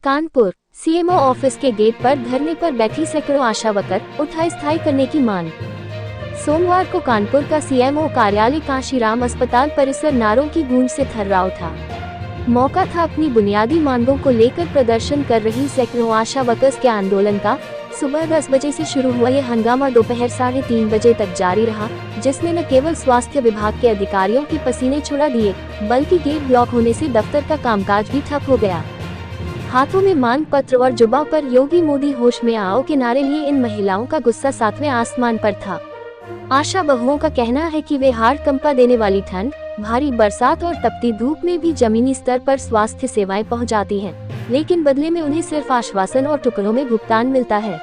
Kanpur CMO office के gate पर धरने पर बैठी सैकड़ों आशा वर्कर, उठा स्थायी करने की मांग। सोमवार को कानपुर का सीएमओ कार्यालय कांशीराम अस्पताल परिसर नारों की गूंज से थर्रा उठा। मौका था अपनी बुनियादी मांगों को लेकर प्रदर्शन कर रही सैकड़ों आशा वर्कर्स के आंदोलन का। सुबह 10 बजे से शुरू हुआ ये हंगामा दोपहर 3:30 बजे तक जारी रहा, जिसने न केवल स्वास्थ्य विभाग के अधिकारियों के पसीने छुड़ा दिए, बल्कि गेट ब्लॉक होने से दफ्तर का कामकाज भी ठप हो गया। हाथों में मांग पत्र और जुबां पर योगी मोदी होश में आओ के नारे लिए इन महिलाओं का गुस्सा 7वें आसमान पर था। आशा बहुओं का कहना है कि वे हाड़ कंपा देने वाली ठंड, भारी बरसात और तपती धूप में भी जमीनी स्तर पर स्वास्थ्य सेवाएं पहुंचाती हैं, लेकिन बदले में उन्हें सिर्फ आश्वासन और टुकड़ों में भुगतान मिलता है।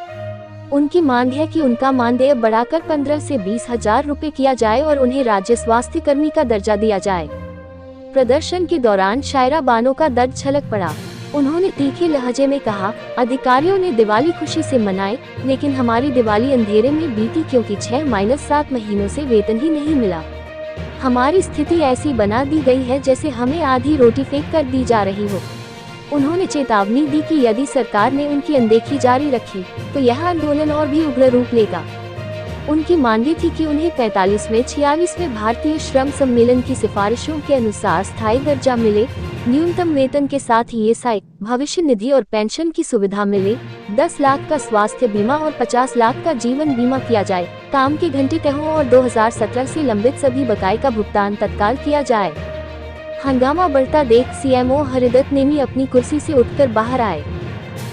उनकी मांग है कि उनका मानदेय बढ़ाकर 15 से 20 हजार रुपए किया जाए और उन्हें राज्य स्वास्थ्य कर्मी का दर्जा दिया जाए। प्रदर्शन के दौरान शायरा बानो का दर्द झलक पड़ा। उन्होंने तीखे लहजे में कहा, अधिकारियों ने दिवाली खुशी से मनाई, लेकिन हमारी दिवाली अंधेरे में बीती क्योंकि 6-7 महीनों से वेतन ही नहीं मिला। हमारी स्थिति ऐसी बना दी गई है जैसे हमें आधी रोटी फेंक कर दी जा रही हो। उन्होंने चेतावनी दी कि यदि सरकार ने उनकी अनदेखी जारी रखी तो यह आंदोलन और भी उग्र रूप लेगा। उनकी मांग थी कि उन्हें 45वें भारतीय श्रम सम्मेलन की सिफारिशों के अनुसार स्थायी दर्जा मिले, न्यूनतम वेतन के साथ ही ईएसआई, भविष्य निधि और पेंशन की सुविधा मिले, 10 लाख का स्वास्थ्य बीमा और 50 लाख का जीवन बीमा किया जाए, काम के घंटे तय हों और 2017 से लंबित सभी बकाये का भुगतान तत्काल किया जाए। हंगामा बढ़ता देख सीएमओ हरिदत्त नेमी अपनी कुर्सी से उठकर बाहर आए।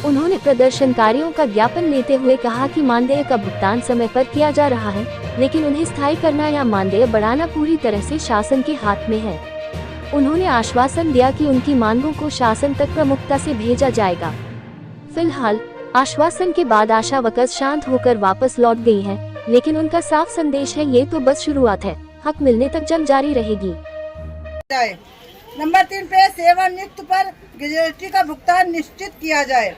उन्होंने प्रदर्शनकारियों का ज्ञापन लेते हुए कहा कि मानदेय का भुगतान समय पर किया जा रहा है, लेकिन उन्हें स्थायी करना या मानदेय बढ़ाना पूरी तरह से शासन के हाथ में है। उन्होंने आश्वासन दिया कि उनकी मांगों को शासन तक प्रमुखता से भेजा जाएगा। फिलहाल आश्वासन के बाद आशा वर्कर्स शांत होकर वापस लौट गई हैं, लेकिन उनका साफ संदेश है, ये तो बस शुरुआत है, हक मिलने तक जंग जारी रहेगी। नंबर 3 पे सेवानियुक्त पर ग्रेजुएटी का भुगतान निश्चित किया जाए।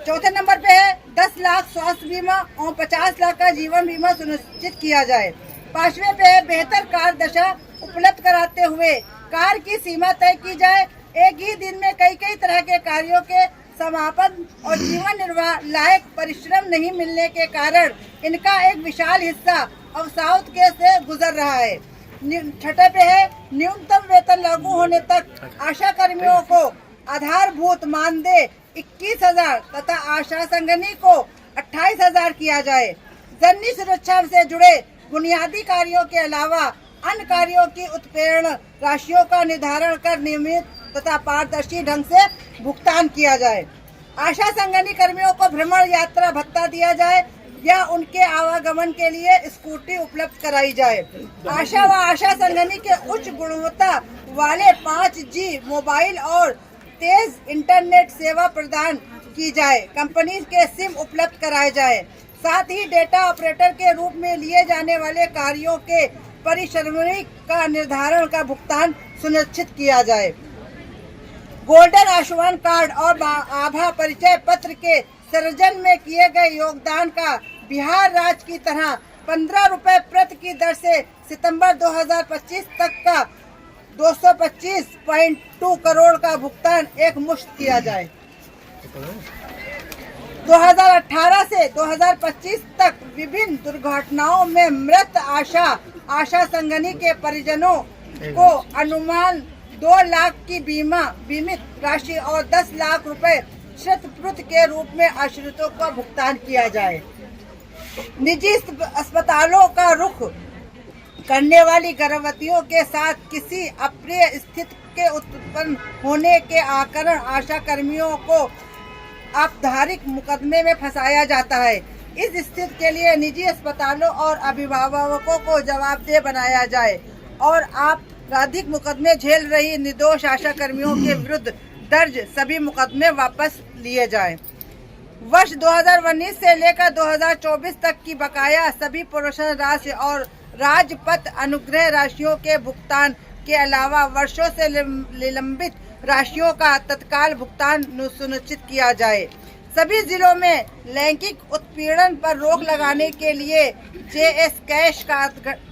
चौथे नंबर पे है 10 लाख स्वास्थ्य बीमा और 50 लाख का जीवन बीमा सुनिश्चित किया जाए। 5वें पे है बेहतर कार दशा उपलब्ध कराते हुए कार की सीमा तय की जाए। एक ही दिन में कई तरह के कार्यों के समापन और जीवन निर्वाह लायक परिश्रम नहीं मिलने के कारण इनका एक विशाल हिस्सा अवसाद के से गुजर रहा है। 6 पे है न्यूनतम वेतन लागू होने तक आशा कर्मियों को आधारभूत मानदेय 21,000 तथा आशा संगनी को 28,000 किया जाए। जननी सुरक्षा से जुड़े बुनियादी कार्यों के अलावा अन्य कार्यों की उत्प्रेरण राशियों का निर्धारण कर नियमित तथा पारदर्शी ढंग से भुगतान किया जाए। आशा संगनी कर्मियों को भ्रमण यात्रा भत्ता दिया जाए या उनके आवागमन के लिए स्कूटी उपलब्ध कराई जाए। आशा व आशा संगनी के उच्च गुणवत्ता वाले 5G मोबाइल और तेज इंटरनेट सेवा प्रदान की जाए। कंपनी के सिम उपलब्ध कराए जाए। साथ ही डेटा ऑपरेटर के रूप में लिए जाने वाले कार्यों के परिश्रमिक का निर्धारण का भुगतान सुनिश्चित किया जाए। गोल्डन आयुष्मान कार्ड और आभा परिचय पत्र के सृजन में किए गए योगदान का बिहार राज्य की तरह 15 रुपए प्रति की दर से सितंबर 2025 तक का 225.2 करोड़ का भुगतान एक मुश्त किया जाए। 2018 से 2025 तक विभिन्न दुर्घटनाओं में मृत आशा संगनी के परिजनों को अनुमान 2 लाख की बीमित राशि और 10 लाख रुपए शतप्रति के रूप में आश्रितों को भुगतान किया जाए। निजी अस्पतालों का रुख करने वाली गर्भवतियों के साथ किसी अप्रिय स्थिति के उत्पन्न होने के कारण आशा कर्मियों को आपराधिक मुकदमे में फंसाया जाता है। इस स्थिति के लिए निजी अस्पतालों और अभिभावकों को जवाबदेह बनाया जाए और आपराधिक मुकदमे झेल रही निर्दोष आशा कर्मियों के विरुद्ध दर्ज सभी मुकदमे वापस लिए जाएं। वर्ष 2019 से लेकर 2024 तक की बकाया सभी प्रोत्साहन राशि और राजपत्र अनुग्रह राशियों के भुगतान के अलावा वर्षों से निलंबित राशियों का तत्काल भुगतान सुनिश्चित किया जाए। सभी जिलों में लैंगिक उत्पीड़न पर रोक लगाने के लिए JS कैश का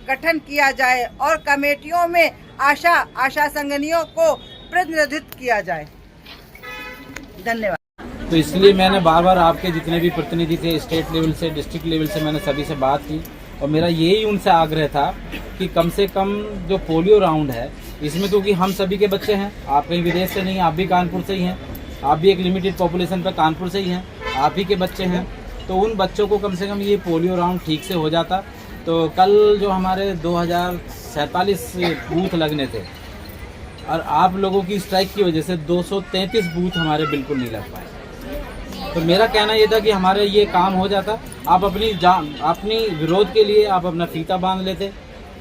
गठन किया जाए और कमेटियों में आशा संगनियों को प्रतिनिधित्व किया जाए। धन्यवाद। तो इसलिए मैंने बार बार आपके जितने भी प्रतिनिधि थे स्टेट लेवल से डिस्ट्रिक्ट लेवल से मैंने सभी से बात की और मेरा यही उनसे आग्रह था कि कम से कम जो पोलियो राउंड है इसमें, क्योंकि हम सभी के बच्चे हैं, आप कहीं विदेश से नहीं हैं, आप भी कानपुर से ही हैं, आप भी एक लिमिटेड पॉपुलेशन पर कानपुर से ही हैं, आप ही के बच्चे हैं, तो उन बच्चों को कम से कम ये पोलियो राउंड ठीक से हो जाता। तो कल जो हमारे 2047 बूथ लगने थे और आप लोगों की स्ट्राइक की वजह से 233 बूथ हमारे बिल्कुल नहीं लग पाए। तो मेरा कहना ये था कि हमारे ये काम हो जाता, आप अपनी विरोध के लिए आप अपना फीता बांध लेते,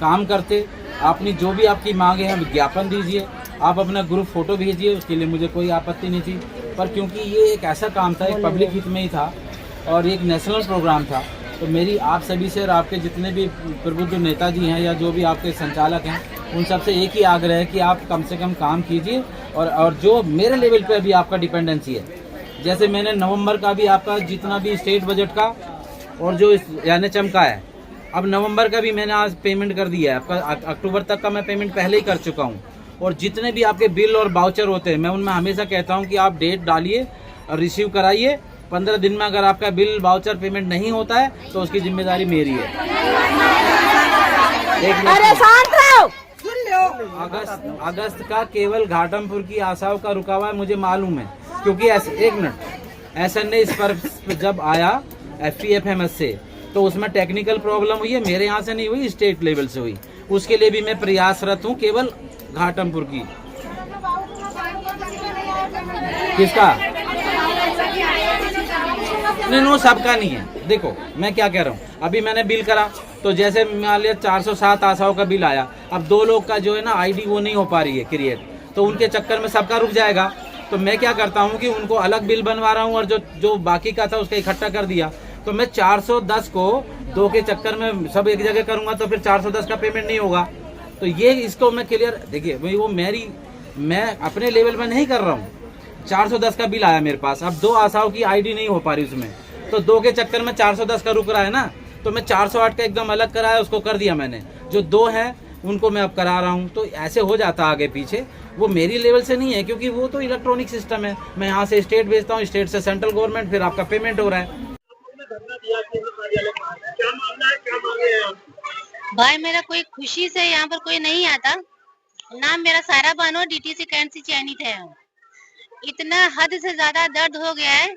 काम करते, अपनी जो भी आपकी मांगे हैं विज्ञापन दीजिए, आप अपना ग्रुप फोटो भेजिए, उसके लिए मुझे कोई आपत्ति नहीं थी। पर क्योंकि ये एक ऐसा काम था, एक पब्लिक हित में ही था और एक नेशनल प्रोग्राम था, तो मेरी आप सभी से और आपके जितने भी प्रबुद्ध नेताजी हैं या जो भी आपके संचालक हैं उन सबसे एक ही आग्रह है कि आप कम से कम काम कीजिए। और जो मेरे लेवल पे अभी आपका डिपेंडेंसी है, जैसे मैंने नवंबर का भी आपका जितना भी स्टेट बजट का और जो NHM का है, अब नवंबर का भी मैंने आज पेमेंट कर दिया है, आपका अक्टूबर तक का मैं पेमेंट पहले ही कर चुका हूँ। और जितने भी आपके बिल और बाउचर होते हैं मैं उनमें हमेशा कहता हूँ कि आप डेट डालिए और रिसीव कराइए। 15 दिन में अगर आपका बिल बाउचर पेमेंट नहीं होता है तो उसकी जिम्मेदारी मेरी है। अरे शांत रहो। अगस्त का केवल घाटमपुर की आशाओं का रुका हुआ है, मुझे मालूम है, क्योंकि एक मिनट SN ने इस पर जब आया FPFMS से तो उसमें टेक्निकल प्रॉब्लम हुई है, मेरे यहाँ से नहीं हुई, स्टेट लेवल से हुई। उसके लिए भी मैं प्रयासरत हूँ, केवल घाटमपुर की। किसका? नहीं, नो सबका नहीं है। देखो मैं क्या कह रहा हूँ, अभी मैंने बिल करा तो जैसे मान लिया 407 आशाओं का बिल आया, अब 2 लोग का जो है ना ID वो नहीं हो पा रही है क्रिएट, तो उनके चक्कर में सबका रुक जाएगा। तो मैं क्या करता हूँ कि उनको अलग बिल बनवा रहा हूँ और जो बाकी का था उसका इकट्ठा कर दिया। तो मैं 410 को 2 के चक्कर में सब एक जगह करूंगा तो फिर 410 का पेमेंट नहीं होगा। तो ये इसको मैं क्लियर, देखिए वो मैं अपने लेवल में नहीं कर रहा हूँ। 410 का बिल आया मेरे पास, अब 2 आशाओं की ID नहीं हो पा रही उसमें, तो 2 के चक्कर में 410 का रुक रहा है ना, तो मैं 408 का एकदम अलग कराया, उसको कर दिया मैंने। जो 2 हैं उनको मैं अब करा रहा हूँ। तो ऐसे हो जाता आगे पीछे, वो मेरी लेवल से नहीं है क्योंकि वो तो इलेक्ट्रॉनिक सिस्टम है। मैं यहाँ से स्टेट भेजता हूँ, स्टेट से सेंट्रल गवर्नमेंट, फिर आपका पेमेंट हो रहा है। भाई मेरा कोई खुशी से यहाँ पर कोई नहीं आता। नाम मेरा सारा बानो, DTC कैंट से चयनित है। इतना हद से ज्यादा दर्द हो गया है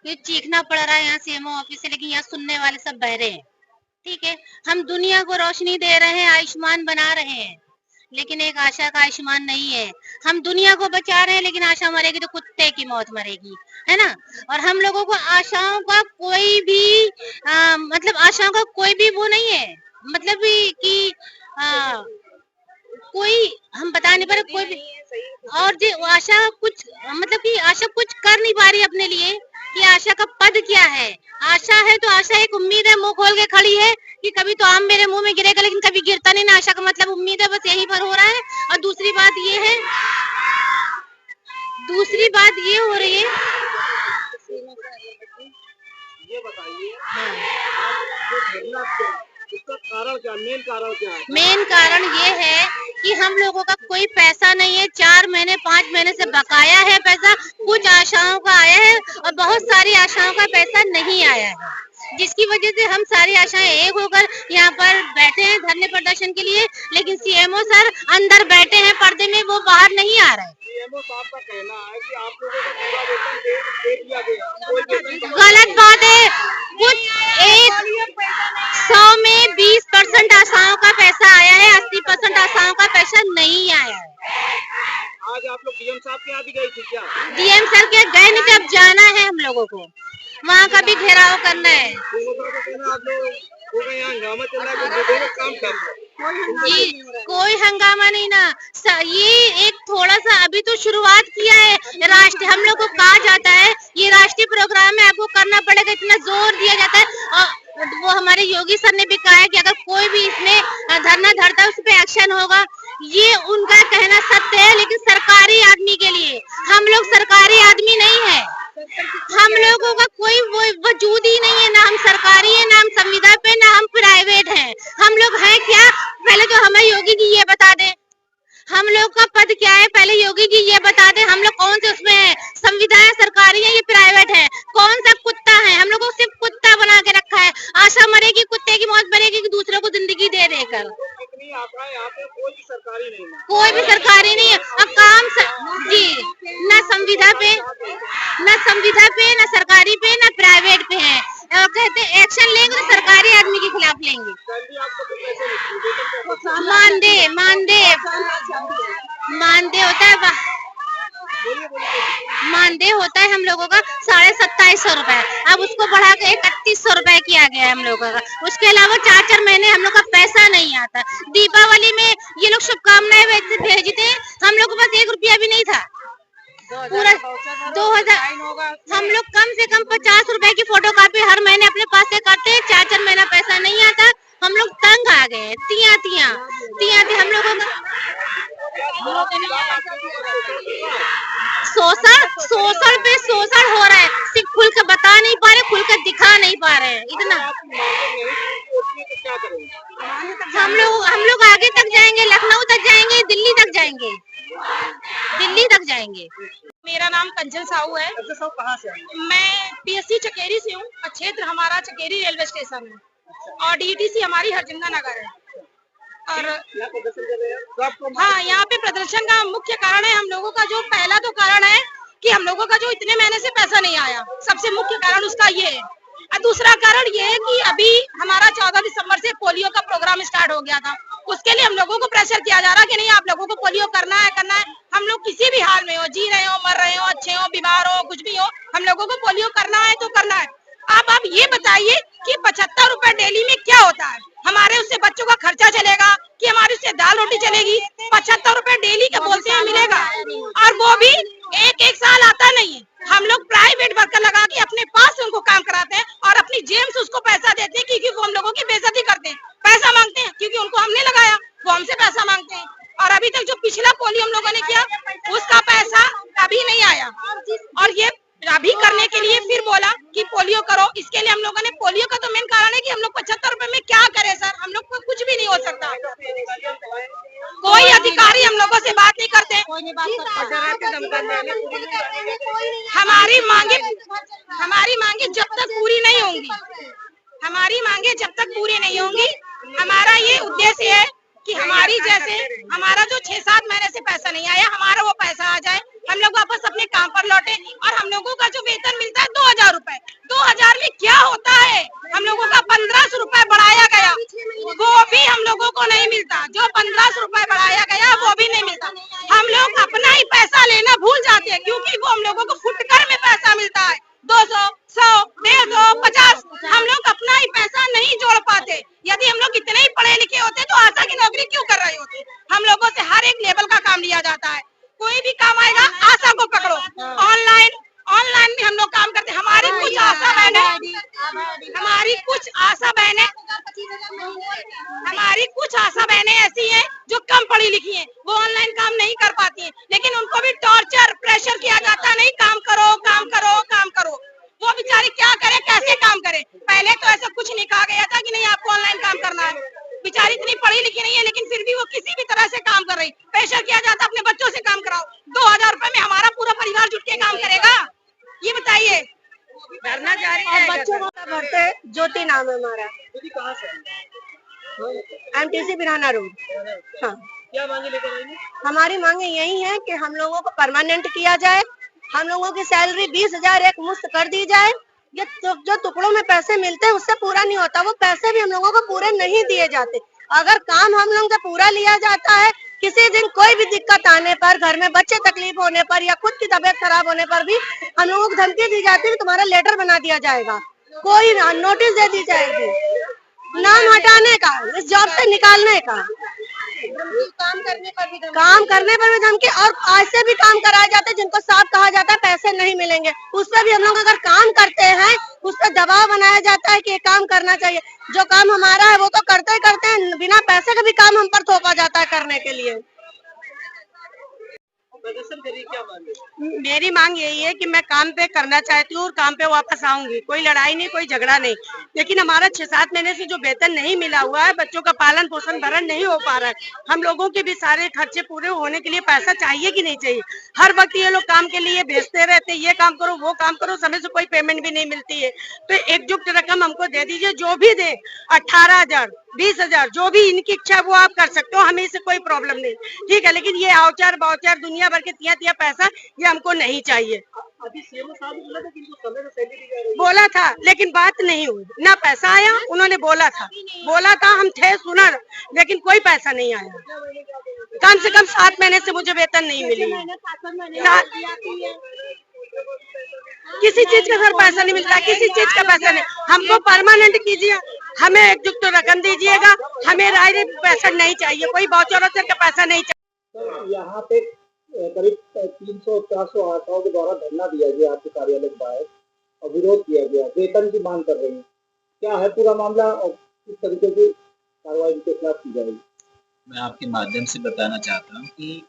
कि चीखना पड़ रहा है यहाँ CMO ऑफिस से, लेकिन यहाँ सुनने वाले सब बहरे हैं। ठीक है, हम दुनिया को रोशनी दे रहे हैं, आयुष्मान बना रहे हैं, लेकिन एक आशा का आयुष्मान नहीं है। हम दुनिया को बचा रहे हैं, लेकिन आशा मरेगी तो कुत्ते की मौत मरेगी, है ना। और हम लोगों को आशाओं का कोई भी मतलब आशाओं का कोई भी वो नहीं है, मतलब कि कोई हम बता नहीं पा रहे कोई भी। और जो आशा कुछ मतलब कि आशा कुछ कर नहीं पा रही अपने लिए कि आशा का पद क्या है। आशा है तो आशा एक उम्मीद है, मुंह खोल के खड़ी है कि कभी तो आम मेरे मुंह में गिरेगा, लेकिन कभी गिरता नहीं ना। आशा का मतलब उम्मीद है, बस यही पर हो रहा है। और दूसरी बात ये हो रही है, ये बताइए इसका कारण क्या, मेन कारण क्या है? मेन कारण ये है कि हम लोगों का कोई पैसा नहीं है। 4 महीने 5 महीने से बकाया है पैसा। कुछ आशाओं का आया है और बहुत सारी आशाओं का पैसा नहीं आया है, जिसकी वजह से हम सारी आशाएं एक होकर यहाँ पर बैठे हैं धरने प्रदर्शन के लिए। लेकिन CMO सर अंदर बैठे हैं पर्दे में, वो बाहर नहीं आ रहे। CMO साहब का कहना है कि आप लोगों को पूरा वेतन दे दिया गया। गलत बात है। कुछ 100 में 20% आशाओं का पैसा आया है, 80% आशाओं का पैसा नहीं आया है। आज आप लोग DM साहब के यहाँ भी गई थी क्या? DM सर के गए नहीं थे, अब जाना है हम लोगों को, वहाँ का भी घेराव करना है। हंगामा चल रहा है, काम कर रहे जी कोई हंगामा नहीं ना। ये एक थोड़ा सा अभी तो शुरुआत किया है। हम लोग को कहा जाता है ये राष्ट्रीय प्रोग्राम है, आपको करना पड़ेगा, इतना जोर दिया जाता है। और वो हमारे योगी सर ने भी कहा है कि अगर कोई भी इसमें धरना धरता है उस पर एक्शन होगा। ये उनका कहना सत्य है, लेकिन सरकारी आदमी के लिए, हम लोग सरकारी आदमी नहीं है। हम लोगों का कोई वजूद ही नहीं है, ना हम सरकारी है, ना हम संविदा पे, ना हम प्राइवेट हैं। हम लोग हैं क्या, पहले तो हमें योगी जी ये बता दें। हम लोग का पद क्या है, पहले योगी मानदेय होता है हम लोगों का 2750 रुपए, अब उसको बढ़ा के 3100 रुपए किया गया है हम लोगों का। उसके अलावा 4-4 महीने हम लोग का पैसा नहीं आता। दीपावली में ये लोग शुभकामनाएं भेजते हैं, हम लोग के पास 1 रुपया भी नहीं था। पूरा 2000 हम लोग कम से कम 50 रुपए की फोटो कॉपी हर महीने अपने पास से करते हैं, 4-4 महीना पैसा नहीं आता। हम लोग तंग आ गए, तिया हम लोगों का शोषण हो रहा है। सिर्फ खुल के बता नहीं पा रहे, खुल के दिखा नहीं पा रहे हैं। इतना हम लोग आगे तक जाएंगे, लखनऊ तक जाएंगे, दिल्ली तक जाएंगे। मेरा नाम कंचन साहू है। कहाँ से? मैं PSC चकेरी से हूँ। क्षेत्र हमारा चकेरी रेलवे स्टेशन है और DTC हमारी हरजंगा नगर है। और हाँ, यहाँ पे प्रदर्शन का मुख्य कारण है हम लोगों का, जो पहला तो कारण है कि हम लोगों का जो इतने महीने से पैसा नहीं आया, सबसे मुख्य कारण उसका ये है। और दूसरा कारण ये है कि अभी हमारा 14 दिसंबर से पोलियो का प्रोग्राम स्टार्ट हो गया था। उसके लिए हम लोगों को प्रेशर किया जा रहा है कि नहीं, आप लोगों को पोलियो करना है। हम लोग किसी भी हाल में हो, जी रहे हो, मर रहे हो, अच्छे हो, बीमार हो, कुछ भी हो, हम लोगों को पोलियो करना है तो करना है। अब आप ये बताइए कि 75 रुपए डेली में क्या होता है? हमारे उससे बच्चों का खर्चा चलेगा कि हमारी उससे दाल रोटी चलेगी? 75 रुपए डेली का बोलते हैं मिलेगा, और वो भी एक साल आता नहीं है। हम लोग प्राइवेट वर्कर लगा के अपने पास उनको काम कराते हैं और अपनी जेब से उसको पैसा देते हैं, क्योंकि वो हम लोगों की बेइज्जती करते हैं। पैसा मांगते हैं क्योंकि उनको हमने लगाया, वो हमसे पैसा मांगते हैं। और अभी तक जो पिछला पोलियो हम लोगों ने किया उसका पैसा अभी नहीं आया, और ये अभी करने के लिए फिर बोला कि पोलियो करो। इसके लिए हम लोगों ने, पोलियो का तो मेन कारण है कि हम लोग 75 रुपए में क्या करें सर, हम लोग को कुछ भी नहीं हो सकता। कोई अधिकारी हम लोगों से बात नहीं करते। हमारी मांगे जब तक पूरी नहीं होंगी, हमारा ये उद्देश्य है कि हमारी जैसे हमारा जो 6-7 महीने से पैसा नहीं आया, हमारा वो पैसा आ जाए, हम लोग वापस अपने काम पर लौटे। और हम लोगों का जो वेतन मिलता है 2000 रुपए, 2000 में क्या होता है? हम लोगों का 1500 रुपए बढ़ाया गया, वो भी हम लोगों को नहीं मिलता। जो 1500 रुपए बढ़ाया गया वो भी नहीं मिलता। हम लोग अपना ही पैसा लेना भूल जाते हैं, क्योंकि वो हम लोगों को फुटकर में पैसा मिलता है, 200, 100, 150, 50। हम लोग अपना ही पैसा नहीं जोड़ पाते। यदि हम लोग इतने ही पढ़े लिखे होते तो आशा की नौकरी क्यों कर रहे होते? हम लोगों से हर एक लेवल का काम लिया जाता है। कोई भी काम आएगा, आशा को पकड़ो। ऑनलाइन में हम लोग काम करते हैं। हमारी कुछ आशा बहनें ऐसी हैं जो कम पढ़ी लिखी हैं, वो ऑनलाइन काम नहीं कर पाती हैं, लेकिन उनको भी टॉर्चर, प्रेशर किया जाता है, नहीं काम करो। वो बेचारी क्या करे, कैसे काम करे? पहले तो ऐसा कुछ नहीं कहा गया था कि नहीं आपको ऑनलाइन काम करना है। बेचारी इतनी पढ़ी लिखी नहीं है, लेकिन फिर भी वो किसी भी तरह से काम कर रही। प्रेशर किया जाता, अपने बच्चों से काम कराओ। 2000 रुपए में हमारा पूरा परिवार जुट के काम करेगा? ये बताइए। धरना जारी है। बच्चों को भरते, ज्योति नाम है हमारा। कहाँ से? MTC बिराना रोड। हाँ, क्या मांगे लेकर आएंगे? हमारी मांगे यही है कि हम लोगों को परमानेंट किया जाए, हम लोगों की सैलरी 20,000 एक मुश्त कर दी जाए। ये जो टुकड़ों में पैसे मिलते हैं उससे पूरा नहीं होता, वो पैसे भी हम लोगों को पूरे नहीं दिए जाते। अगर काम हम लोगों से पूरा लिया जाता है, किसी दिन कोई भी दिक्कत आने पर, घर में बच्चे तकलीफ होने पर या खुद की तबीयत खराब होने पर भी हम लोगों को धमकी दी जाती है, तुम्हारा लेटर बना दिया जाएगा, कोई नोटिस दे दी जाएगी, नाम हटाने का, इस जॉब से निकालने का, काम करने पर भी धमकी। और ऐसे भी काम कराए जाते हैं जिनको साफ कहा जाता है पैसे नहीं मिलेंगे, उस पर भी हम लोग अगर काम करते हैं उस पर दबाव बनाया जाता है कि ये काम करना चाहिए। जो काम हमारा है वो तो करते हैं, बिना पैसे का भी काम हम पर थोपा जाता है करने के लिए। प्रदर्शन करिए, क्या मांगे? मेरी मांग यही है कि मैं काम पे करना चाहती हूँ और काम पे वापस आऊंगी। कोई लड़ाई नहीं, कोई झगड़ा नहीं, लेकिन हमारा 6-7 महीने से जो वेतन नहीं मिला हुआ है, बच्चों का पालन पोषण भरण नहीं हो पा रहा है। हम लोगों के भी सारे खर्चे पूरे होने के लिए पैसा चाहिए कि नहीं चाहिए? हर वक्त ये लोग काम के लिए भेजते रहते, ये काम करो, वो काम करो, समय से कोई पेमेंट भी नहीं मिलती है। तो एकजुट रकम हमको दे दीजिए, जो भी दे, 18,000, 20,000, जो भी इनकी इच्छा वो आप कर सकते हो, हमें इससे कोई प्रॉब्लम नहीं, ठीक है। लेकिन ये आउचार बाउचार दुनिया भर के तिया पैसा ये हमको नहीं चाहिए। अभी सीएम साहब बोला था कि इनको समय से सैलरी दी जा रही है। बोला था, लेकिन बात नहीं हुई, ना पैसा आया। उन्होंने बोला था, हम थे सुना, लेकिन कोई पैसा नहीं आया। कम से कम 7 महीने से मुझे वेतन नहीं मिली। किसी चीज का सर पैसा नहीं मिलता, किसी चीज का पैसा नहीं। हमको परमानेंट कीजिए, हमें एकजुट रकम दीजिएगा, हमें राय पैसा नहीं चाहिए, कोई वाउचर का पैसा नहीं चाहिए। तो यहाँ पे करीब 300-400 आशाओं के द्वारा धरना दिया गया आपके कार्यालय के बाहर और विरोध किया गया, वेतन की मांग कर रहे हैं। क्या है पूरा मामला और किस तरीके की कार्रवाई इनके खिलाफ की जाएगी? मैं आपके माध्यम से बताना चाहता हूँ कि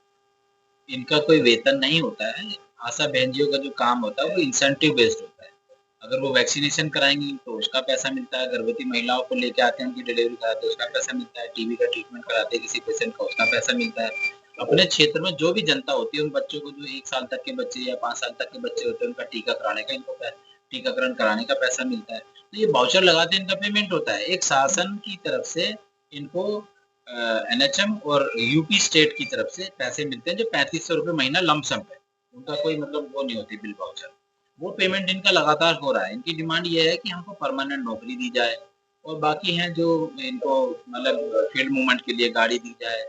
इनका कोई वेतन नहीं होता है। आशा बहनजियों का जो काम होता है वो इंसेंटिव बेस्ड होता है। अगर वो वैक्सीनेशन कराएंगी तो उसका पैसा मिलता है, गर्भवती महिलाओं को लेके आते हैं उनकी डिलीवरी कराते हैं उसका पैसा मिलता है, टीबी का ट्रीटमेंट कराते हैं किसी पेशेंट का उसका पैसा मिलता है। अपने क्षेत्र में जो भी जनता होती है उन बच्चों को, जो 1 साल तक के बच्चे या 5 साल तक के बच्चे होते हैं, उनका टीका कराने का इनको टीकाकरण कराने का पैसा मिलता है। तो ये वाउचर लगाते इनका पेमेंट होता है। एक शासन की तरफ से इनको एनएचएम और यूपी स्टेट की तरफ से पैसे मिलते हैं जो 3500 रुपये महीना लमसम है। उनका कोई मतलब वो नहीं होती बिल वाउचर, वो पेमेंट इनका लगातार हो रहा है। इनकी डिमांड ये है कि हमको परमानेंट नौकरी दी जाए और बाकी हैं जो इनको मतलब फील्ड मूवमेंट के लिए गाड़ी दी जाए,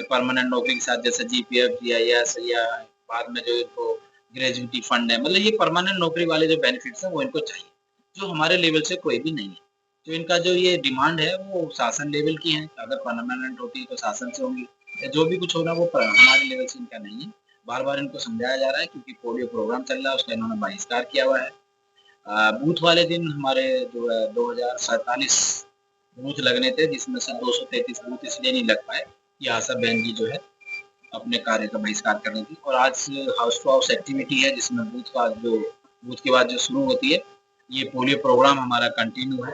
परमानेंट नौकरी के साथ जैसे जीपीएफ, जीआईएस या बाद में जो इनको ग्रेजुएटी फंड है, मतलब ये परमानेंट नौकरी वाले जो बेनिफिट्स हैं वो इनको चाहिए, जो हमारे लेवल से कोई भी नहीं है। तो इनका जो ये डिमांड है वो शासन लेवल की है। अगर परमानेंट होती है तो शासन से होंगी, जो भी कुछ होना वो हमारे लेवल से इनका नहीं है। बार बार इनको समझाया जा रहा है क्योंकि पोलियो प्रोग्राम चल रहा है, उसका इन्होंने बहिष्कार किया हुआ है। बूथ वाले दिन हमारे जो है 2047 बूथ लगने थे, जिसमें से 233 बूथ इसलिए नहीं लग पाए कि आशा बहन जी जो है अपने कार्य का बहिष्कार कर रही थी। और आज हाउस टू हाउस एक्टिविटी है जिसमें बूथ के बाद जो शुरू होती है, ये पोलियो प्रोग्राम हमारा कंटिन्यू है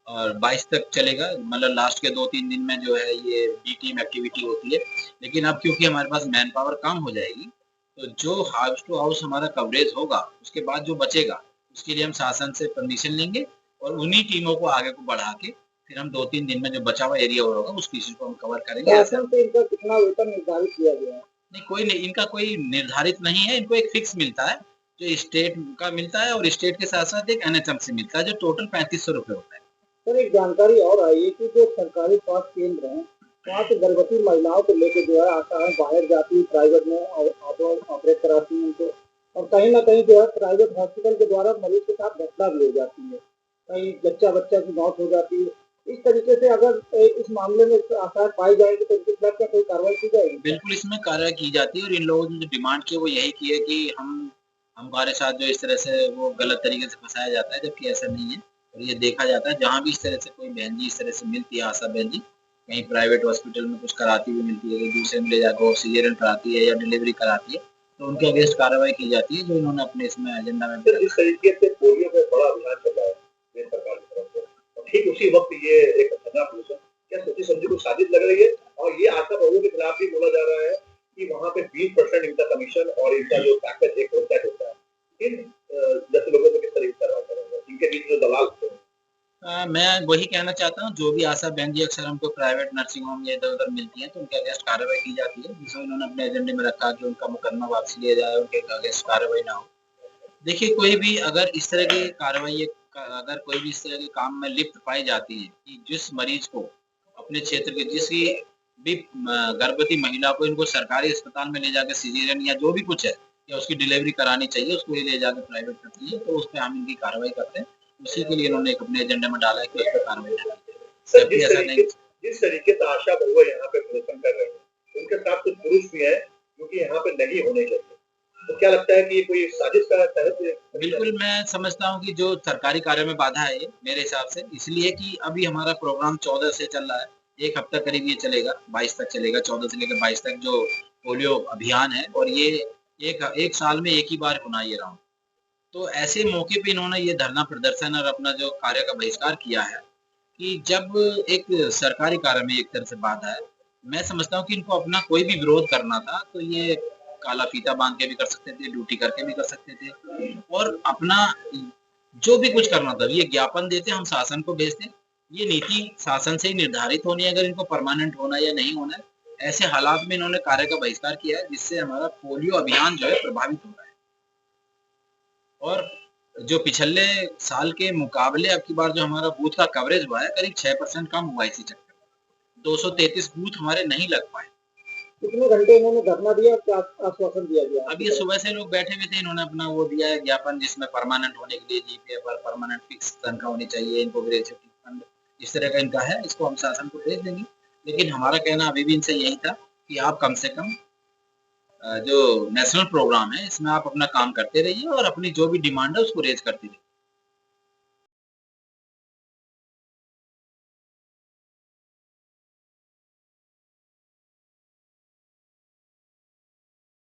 और 22 तक चलेगा। मतलब लास्ट के 2-3 दिन में जो है ये बी टीम एक्टिविटी होती है, लेकिन अब क्योंकि हमारे पास मैन पावर कम हो जाएगी तो जो हाउस टू हाउस हमारा कवरेज होगा उसके बाद जो बचेगा उसके लिए हम शासन से परमिशन लेंगे और उन्हीं टीमों को आगे को बढ़ा के फिर हम 2-3 दिन में जो बचा हुआ एरिया होगा उस किसी को हम कवर करेंगे। शासन से इनका कितना वेतन निर्धारित किया गया है? नहीं, कोई नहीं, इनका कोई निर्धारित नहीं है। इनको एक फिक्स मिलता है जो स्टेट का मिलता है और स्टेट के साथ साथ एक एनएचएम से मिलता है जो टोटल 3500 रुपये होता है। सर एक जानकारी और आई है कि जो सरकारी स्वास्थ्य केंद्र हैं वहाँ से गर्भवती महिलाओं को लेकर जो है आशाएं बाहर जाती है, प्राइवेट में ऑपरेट कराती हैं उनको, और कहीं ना कहीं जो है प्राइवेट हॉस्पिटल के द्वारा मरीज के साथ घटना भी हो जाती है, कहीं बच्चा की मौत हो जाती है। इस तरीके से अगर इस मामले में आशाएं पाई जाएगी तो इनके खिलाफ क्या कोई कार्रवाई की जाएगी? बिल्कुल इसमें कार्रवाई की जाती है और इन लोगों ने जो डिमांड की वो यही की है कि हमारे साथ जो इस तरह से वो गलत तरीके से फंसाया जाता है, जबकि ऐसा नहीं है। और ये देखा जाता है जहाँ भी इस तरह से कोई बहन जी इस तरह से मिलती है, आशा बहन जी कहीं प्राइवेट हॉस्पिटल में कुछ कराती हुई मिलती है, दूसरे में ले जाकर सीजरियन कराती है या डिलीवरी कराती है, तो उनके अगेंस्ट कार्रवाई की जाती है जो इन्होंने अपने इसमें एजेंडा में। इस तरीके से पोलियो में बड़ा अभियान चल रहा है सरकार की तरफ से, और ठीक उसी वक्त ये एक खतरनाक पोजीशन क्या सोची समझी को साजिश लग रही है, और ये आशा बहुओं के खिलाफ भी बोला जा रहा है कि वहाँ पे 20% इनका कमीशन और इनका जो पैकेज एक होता है, इन जैसे लोगों को किस तरीके से करवा करेंगे, इनके बीच जो दलाल होते हैं। मैं वही कहना चाहता हूँ, जो भी आशा बहन जी अक्सर हमको प्राइवेट नर्सिंग होम या इधर उधर मिलती हैं तो उनके अगेंस्ट कार्रवाई की जाती है, जिसमें उन्होंने अपने एजेंडे में रखा कि उनका मुकदमा वापसी लिया जाए, उनके अगेंस्ट कार्रवाई ना हो। देखिए कोई भी अगर इस तरह की कार्रवाई, अगर कोई भी इस तरह के काम में लिप्त पाई जाती है कि जिस मरीज को अपने क्षेत्र के किसी भी गर्भवती महिला को इनको सरकारी अस्पताल में ले जाकर सीजरियन या जो भी कुछ है या उसकी डिलीवरी करानी चाहिए उसको ले जाकर प्राइवेट करती है, तो उस पर हम इनकी कार्रवाई करते हैं। उसी के लिए इन्होंने एक अपने एजेंडे में डाला है कि उस पर कार्रवाई करनी है। ऐसा नहीं, जिस तरीके से आशा बहुआ यहाँ पे प्रदर्शन कर रहे हैं उनके साथ कुछ पुरुष भी है जो कि यहाँ पे नहीं होने चाहिए, तो क्या लगता है कि ये कोई साजिश का तहत? बिल्कुल मैं समझता हूँ कि जो सरकारी कार्य में बाधा है ये मेरे हिसाब से इसलिए कि अभी हमारा प्रोग्राम 14 से चल रहा है, एक हफ्ता करीब ये चलेगा, 22 तक चलेगा, 14 से लेकर 22 तक जो पोलियो अभियान है, और ये एक साल में एक ही बार होना ये राउंड। तो ऐसे मौके पे इन्होंने ये धरना प्रदर्शन और अपना जो कार्य का बहिष्कार किया है कि जब एक सरकारी कार्य में एक तरह से बाधा है, मैं समझता हूँ कि इनको अपना कोई भी विरोध करना था तो ये काला फीता बांध के भी कर सकते थे, ड्यूटी करके भी कर सकते थे, और अपना जो भी कुछ करना था ये ज्ञापन देते, हम शासन को भेजते। ये नीति शासन से ही निर्धारित होनी है अगर इनको परमानेंट होना या नहीं होना है। ऐसे हालात में इन्होंने कार्य का बहिष्कार किया है जिससे हमारा पोलियो अभियान जो है प्रभावित हो रहा है, और जो पिछले साल के मुकाबले अब की बार जो हमारा बूथ का कवरेज हुआ है करीब 6% कम हुआ इसी चक्कर में। 233 बूथ हमारे नहीं लग पाए, कितने घंटे इन्होंने धरना दिया, क्या आश्वासन दिया गया? अब ये सुबह से लोग बैठे हुए थे, इन्होंने अपना वो दिया है ज्ञापन, जिसमें परमानेंट होने के लिए जीपीए पर परमानेंट फिक्स तनख्वाह होनी चाहिए, इनको ग्रेजुएटी फंड इस तरह का इनका है, इसको हम शासन को भेज देंगे। लेकिन हमारा कहना अभी भी इनसे यही था कि आप कम से कम जो नेशनल प्रोग्राम है इसमें आप अपना काम करते रहिए और अपनी जो भी डिमांड है उसको रेज करते रहिए।